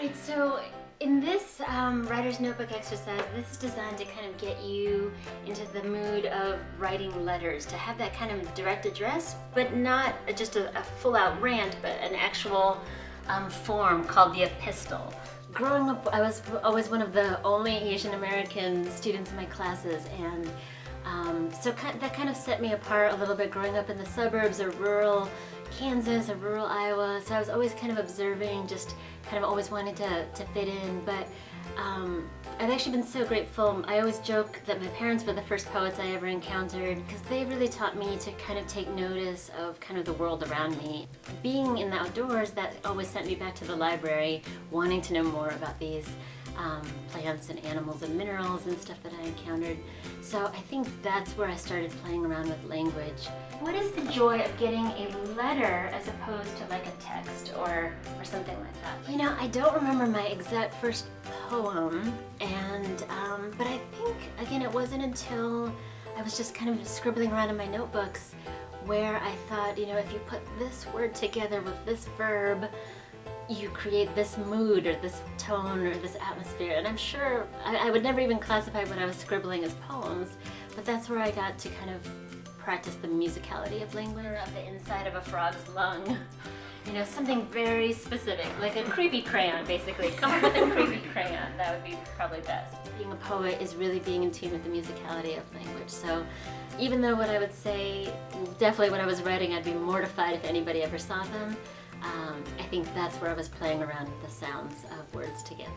Alright, so in this writer's notebook exercise, this is designed to kind of get you into the mood of writing letters, to have that kind of direct address, but not just a full-out rant, but an actual form called the epistle. Growing up, I was always one of the only Asian American students in my classes, and so that kind of set me apart a little bit growing up in the suburbs or rural Kansas or rural Iowa. So I was always kind of observing, just kind of always wanting to fit in. But I've actually been so grateful. I always joke that my parents were the first poets I ever encountered, because they really taught me to kind of take notice of kind of the world around me. Being in the outdoors, that always sent me back to the library, wanting to know more about these plants and animals and minerals and stuff that I encountered. So I think that's where I started playing around with language. What is the joy of getting a letter as opposed to like a text or something like that? You know, I don't remember my exact first poem, and but I think, again, it wasn't until I was just kind of scribbling around in my notebooks where I thought, you know, if you put this word together with this verb, you create this mood or this tone or this atmosphere. And I'm sure I would never even classify what I was scribbling as poems, but that's where I got to kind of practice the musicality of language. Of the inside of a frog's lung. You know, something very specific, like a creepy crayon, basically. Come up with a creepy crayon, that would be probably best. Being a poet is really being in tune with the musicality of language. So even though what I would say, definitely when I was writing, I'd be mortified if anybody ever saw them, I think that's where I was playing around with the sounds of words together.